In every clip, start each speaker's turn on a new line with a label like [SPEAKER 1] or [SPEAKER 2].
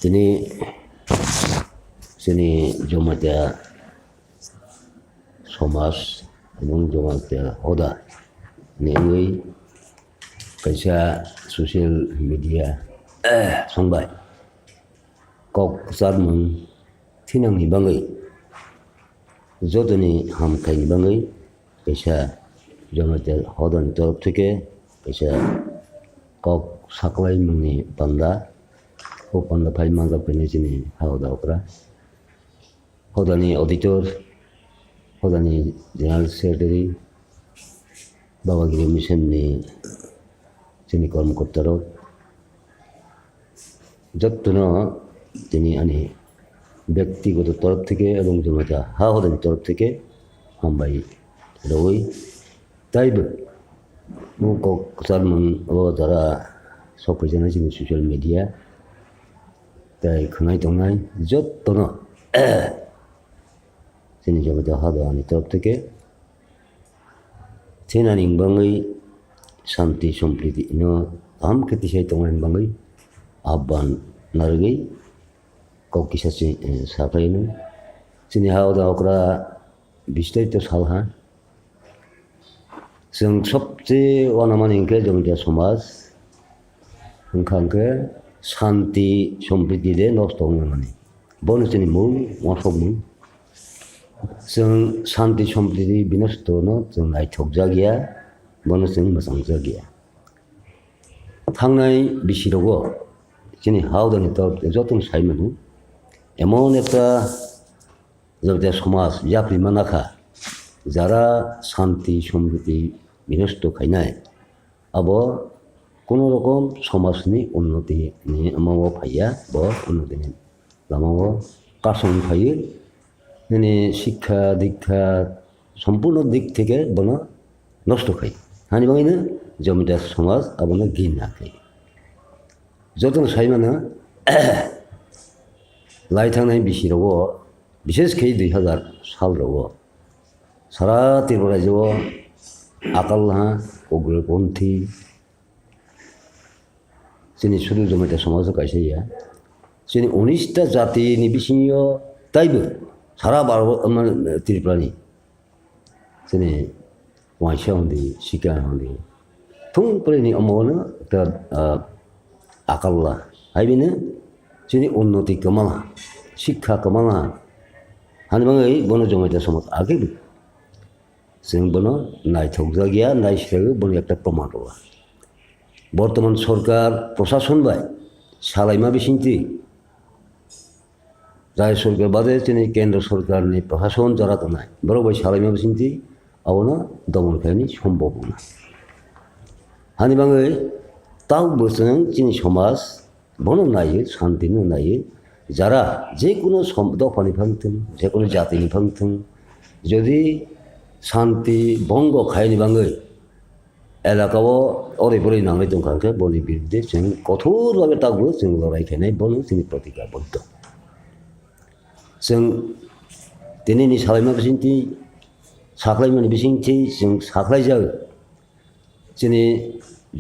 [SPEAKER 1] তিনি জমাতিয়া সমাজ এবং Jamatia হदा नेङै kaisa sosial media songbai kok sarmung thinangni bangai jotoni hamkhaini bangai kaisa jamatia hodan torof theke kaisa kok saklai mungni panda o panda phai manga pene chini hawda okra hodani auditor hodani general secretary babagiri mission ni sini কর্মকর্তারা যত্ন তিনি আনি ব্যক্তিগত তরফ থেকে এবং জমাতা হাওদানি তরফ থেকে হামবাই রই তাইবো মুকক সারমন ও যারা সফৈজানা जोंनि সশিয়াল মিডিয়া তাই খনাই দंनाय যত্ন जोंनि জমাতা হাওদানি তরফ থেকে চেনানি বাङै शान्ति सम्प्रीति no aham ketisai tongan bangai aban nargai kau kisah sakai nu sini hawda okra bistai to salha जों सबसे वानामानि इंके जमिया समाज ओंखांके शान्ति सम्प्रीति दे नष्ट होनो माने बनो जोंनि मुं मसक मुं जों शान्ति सम्प्रीति बिनष्ट नो जों नायथक जागिया बनो जों मोजां जागिया थांनाय बिसिरावबो जोंनि हावदानि तरफ जतन साइमोन एमन একটা जमिया समाज जाप्रिमा नाखा যারা শান্তি সম্প্রীতি বিনষ্ট খাইনাय আবো কোনো রকম সমাজনি উন্নতি নিয়ে আমাও ফাইয়া ব উন্নতিনি লামাও কাসং ফাইয়ে মানে শিক্ষা দীক্ষা সম্পূর্ণ দিক থেকে বনো নষ্ট খাই হানি বাঙাইনো জমিদার সমাজ আবনো ঘিন না খাই যতন সাইমানা লাই थांनाय बिसिरावबो বিশেষকৈ 2000 सालरावबो सारा त्रिपुरा रायजोआव आकालहा उग्रपन्थी जोंनि सुलु जमायता समाजाव गायसाया जोंनि 19टा जातिनि बिसिङाव दायबो सारा भारत त्रिपुरानि जोंनि वाइसा हन्दी सिका हन्दी थुंफ्रायनि अमावनो आकालला हायबिनो जोंनि उन्नति कमाङा शिक्षा कमाङा हानबाङै बनो जमायता समाज आगेबो जों बनो नायथक जागिया नायसिराबो बनो একটা प्रमाण दङ बर्तमान सरकार प्रशासन बाय सालायमा बिसिंथि राय सरकार बादे जोंनि केन्द्र सरकारनि प्रशासन जारा दङ बराव बाय सालायमा बिसिंथि आवनो दमन खायनि सम्भबना हानि बाङै ताव बोसों जोंनि समाज बनो नायो शान्तिनो नायो যারা যে কোনো দফানি ভাঙতেন যে কোনো জাতিনি ভাঙতেন যদি শান্তি ভঙ্গ খায়নি বাङै এলাকাও ओरैबोरै नांनाय दंखांखो बनि बिरुद्धे जों कठोरभाবে तावबो जों लड़ायखायनाय बनो जोंनि प्रतिज्ञाबद्ध जों दिनैनि सालायमा बिसिंथि साख्लायमानि बिसिंथि जों साख्लायजायो जोंनि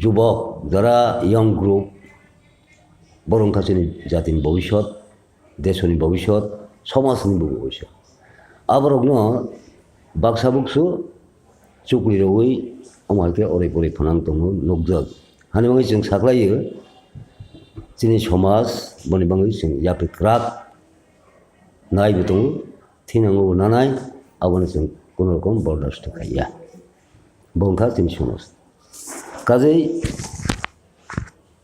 [SPEAKER 1] যুবক যারা ইয়ং গ্রুপ বরংখা जोंनि জাতিनि ভবিষ্যৎ देशनि भविष्यत समाजनि भविष्यत आबारगनो बाक्सा बुक्सु चुक्लिरवै अमायके ओरैबोरै फनां दङ नगजग हानिबाङै जों साख्लायो जोंनि समाज बनि बाङै जों यापिक्राक नायबो दङ थैनांगौ नानाय आबानो जों कोनो रकम बर्दाश्त खाया बंखा जोंनि समाज काजै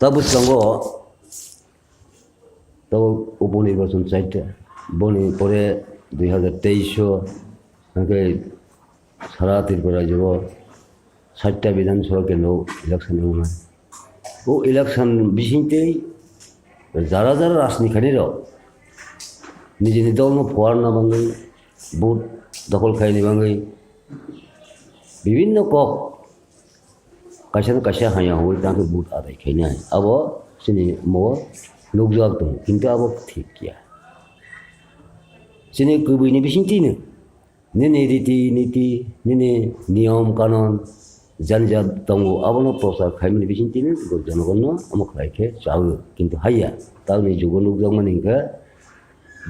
[SPEAKER 1] दा बुस्थुआव तो उपनिर्वाचन चारटा बनी पर 2023 सारा त्रिपुरा रायजोआव 60टा विधानसभा केन्द्र इलेक्शन होनाय वो इलेक्शन बिसिंथि যারা যারা রাজনীতিখানিরা নিজেनि दलनो फुवार ना बाङै बुथ दखल खायनि बाङै विभिन्न कक कायसा कायसा हाया हय तांखौ बुथ आदाय खायनाय आबो जोंनि मो नगजाग दं किन्तु आबो ठीक गैया जोंनि गुबैनि बिसिंथिनो निनि रीति नीति निनि नियम कानुन janja tongo abono prosar khaimani bisin tini go janogonno amok raikhe chaw kintu haiya tauni jugonuk jongmaningka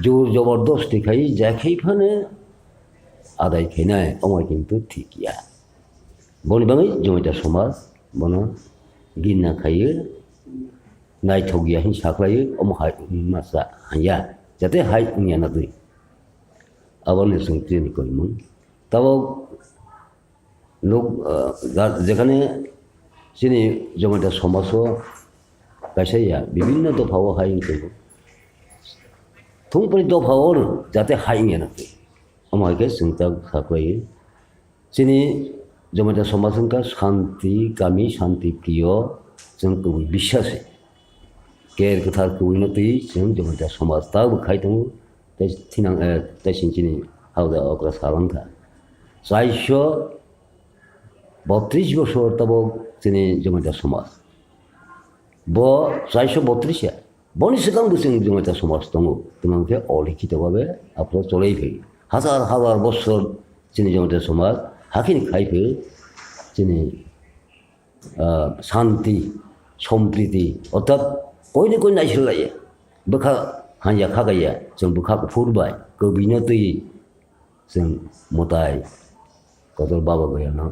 [SPEAKER 1] jor jobardosti khai jakhai phane আদায় খেয়ে আমার কিন্তু ঠিকই বনি বাঙাই জমিটা সমাজ বন গিন্না খাইয়ে নাই ঠগিয়া হিং সাকলাইয়ে অম মাসা হাইয়া যাতে হাই নিয়া না দুই আবার নেসং ট্রেনিং করিমন তাও লোক যেখানে চিনি জমিটা সমাজও গাছাইয়া বিভিন্ন দফাও হাই করব থংপরি দফাও যাতে হাই নিয়া না দুই আমাকে চিন্তা সাকলাইয়ে চিনি জমিটা সমাজ শান্তি গামী শান্তি প্রিয় जों गुबै বিশ্বাসে केर गोथार गुबैनोतै जों जमिटा समाज ताबो खायदों थिनां तैसिनचिनि हावदा अग्रा सालांथा 432 বছর তাবো जोंनि जमिटा समाज ब 432 बनि सिगांबो जों जमिटा समाज दङ তোমাকে অলিখিতভাবে আপনারা চলেই ফেলি হাজার হাজার বছর जोंनि जमिटा समाज হাকিনি খাইফে जोंनि শান্তি সম্প্রীতি অর্থাৎ কইনে কই নাইসলাইয়া बोखा हान्जा खागाया जों बोखाखौ फुरबाय गोबैनो दै जों मताय गदर बाबा गयाना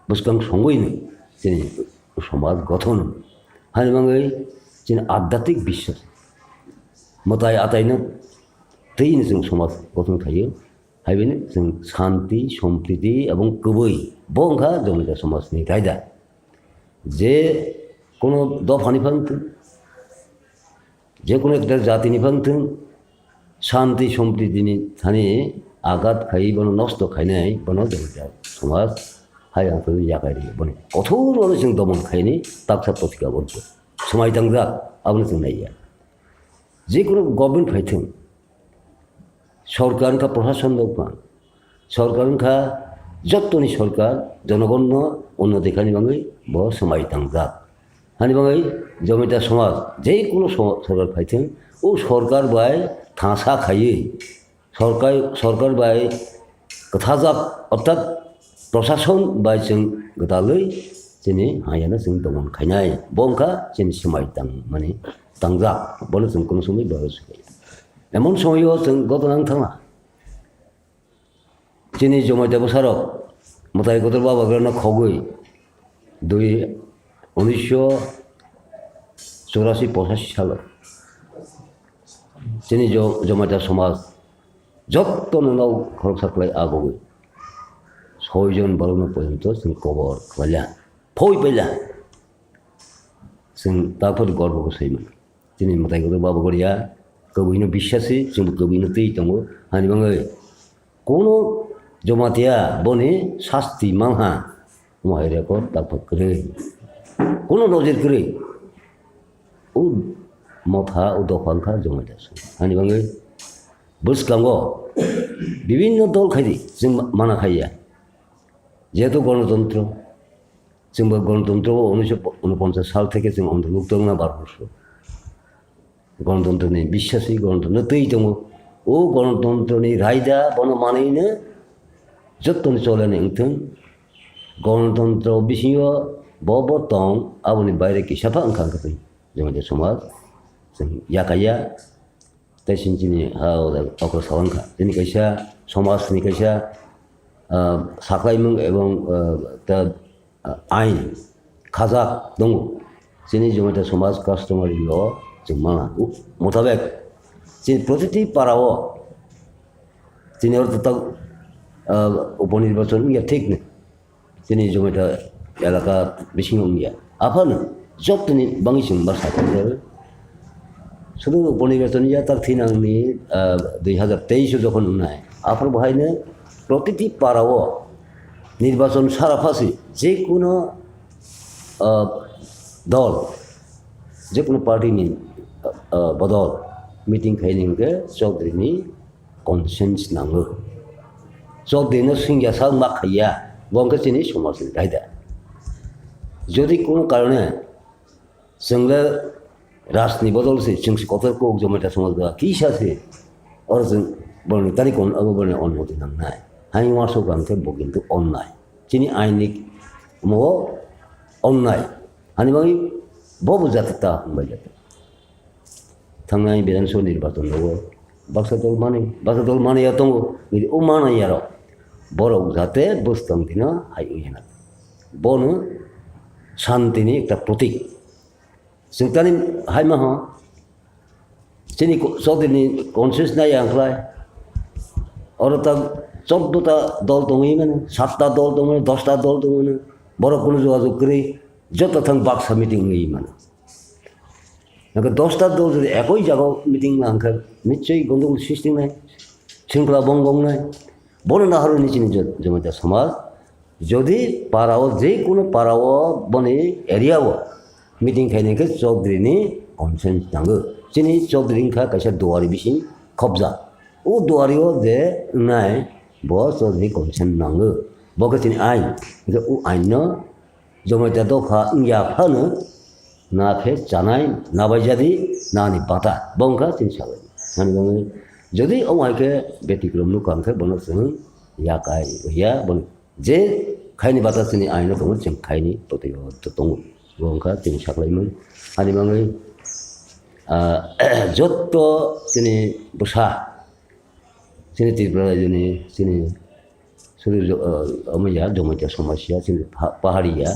[SPEAKER 1] बुसकां संगैनो जोंनि समाज गठन हानिबाङै जोंनि आध्यात्मिक বিশ্বাস मताय आतायनो दैनो जों समाज गठन थायो हायबेनो जों शान्ति सम्प्रीति এবং गुबै बंखा जमिटा समाजनि गायदा जे কোনো দফানি ভাঙতেন যে কোনো একটা জাতিনি ভাঙতেন শান্তি সম্প্রীতিনি থানে আঘাত খাই বনো নষ্ট খাইনাই বনো জমিটা সমাজ হাই আঁত জাগায় বনে কঠোর বলে जों দমন খাইনি তাকসা প্রতিকা বলবো সময় দাংরা আপনি जों नाया যে কোনো গভর্নমেন্ট ফাইথেন সরকারখা প্রশাসন দোকান সরকারখা যতনি সরকার জনগণ অন্য দেখানি বাঙাই ব সময় দাংরা हानिबाङै जमिटा समाज जे कोनो सरकार फाइथें ओ सरकार बाय थासा खायै सरकार बाय गथाजाब अर्थात प्रशासन बाय जों गदालै जोंनि हायानो जों दमन खायनाय बंखा जोंनि समाय दां माने दांजा बनो जों कोनो समय बहस खायो एमन समायाव जों गदनां थाङा जोंनि जमिटा बसाराव मताय गदर बाबा ग्राना खगै 1984-85 সালে जोंनि जमिटा समाज যত্তনनाव खरक साख्लाय आगोबै 6 জন 12 পর্যন্ত जों खबर खालाया फैबायला जों दाफोर गर्व गोसैमोन जोंनि मताय गदर बाबा गरिया गोबैनो বিশ্বাসী जों गोबैनो दै दङ हानिबाङै कोनो जमातिया बने शास्ति मांहा माहिरियाखौ दाफोर करे কোনো নজির করে ও মথা ও দফাংখা জমিটা हानिबाङै बुसकांगो বিভিন্ন দল খাইদি जों माना खाया যেহেতু গণতন্ত্র जोंबो गणतंत्र 1949 साल থেকে जों অন্তর্ভুক্ত না 12 বছর গণতন্ত্রनि বিশ্বাসী গণতন্ত্র दै दङ ও গণতন্ত্রनि রায়দা বন মানেইनो যতনি চলেন इंथों गणतंत्र बिसिङाव बबतं आबनि बायरे किसाफा ओंखारखै जमिटा समाज जों याकाया तैसिनचिनि हाव अक्र सालांखा जोंनि कैसा समाजनि कैसा साख्लायमों एवं दा आइन खाजा दङ जोंनि जमिटा समाज कास्टमारि ल जों माना मोताबेक जों प्रतिटी पाराव जोंनि अर्थ उपनिर्वाचन इया ठीक ने जोंनि जमिटा एलाका बिसिङाव गैया आफानो जतनि बाङिसिम बासा खालामो শুধু উপনির্বাচন তার থিনাंनि 2023 যখন উন্নয় আফার বহাयनो প্রতিটি পাড়াও নির্বাচন সারাফাসি যে কোনো দল যে কোনো পার্টিनि बदल मिटिं खायनिंगे चौधरीनि कनसेन्स नाङो चौधरीनो सिंगासा माखाया बंके चिनि समाजनि गायदा যদি কোনো কারণে जोंले राजनि बदलसे जों कतरको जमिटा समाज की सासे और जों बरनि तारिख अब बरनि अनुमति नांनाय हानि वासो गांथे बगिनतो अननाय चिनि ionic 뭐 온라인 아니면 뭐부 자택다 뭐 자택 당연히 비단 소리를 받던 거 박사들 많이 했던 거 이제 오만원 야로 뭐라고 자때 버스당디나 하이나 뭐는 산티니 딱 protik 승타님 하이마 sini sodini conscious na yang klai orang tak contoh tak dol tongi mana 7টা dol tongi 10টা dol tongi boro kono যোগাযোগ করে যত থাং বাক্সা মিটিং নেই মানে নাকি 10টা dol যদি একই জায়গায় মিটিং না আনখার নিশ্চয়ই গন্ডগোল সৃষ্টি নাই শৃঙ্খলা ভঙ্গ নাই বড় না হলো নিচে নিজ জমিতে সমাজ যদি পাড়াও যে কোনো পাড়াও বনে এরিয়াও মিটিং খাইনাকে চৌধুরীনি কনসেন্স নাঙ্গো চিনি চৌধুরীখা কাইসা দুয়ারি বিসিং খবজা ও দুয়ারিও যে নাই ব চৌধুরী কনসেন্স নাঙ্গো বকে চিনি আইন ও আইন জমিতে দফা ইয়া ফানো না ফে জানাই না বাইজাদি না নি বাতা বংখা চিনি সাবাই মানে বঙ্গে যদি অমাইকে ব্যতিক্রম নুকানখে বনো जों या কাই ইয়া বন যে খাইনি বাতা চিনি আইন দङ जों খাইনি প্রতিহত দङ বংখা চিনি সাকলাইমोन আনি বাङै যত চিনি বসা চিনি ত্রিপুরা রাজ্যनि চিনি শরীর অময়া জমিতে সমস্যা চিনি পাহাড়িয়া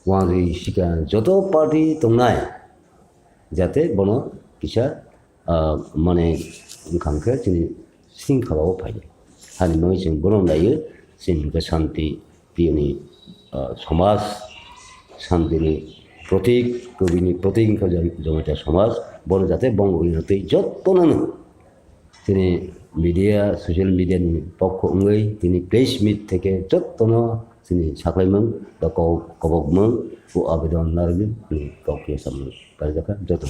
[SPEAKER 1] ওয়াংরি শিকা যত পার্টি দंनाय যাতে বনো কিসা মানে ओंखामखौ जोंनि शृंखलायाव फायो हारिमुवाव जों बनो दायो जोंनि शान्ति प्रियनि समाज शान्तिनि प्रतीक कविनि प्रतीक जमिता समाज बनो जाते बंगबन्धुनि जत्त'नो जोंनि मिडिया ससियेल मिडियानि पक्ष अङै दिनै प्रेस मिट থেকে जत्त'नो जोंनि साख्लायमोन बा गबकमोन ও আবেদন নারগিন কাউকে সামনে পারে দেখা যত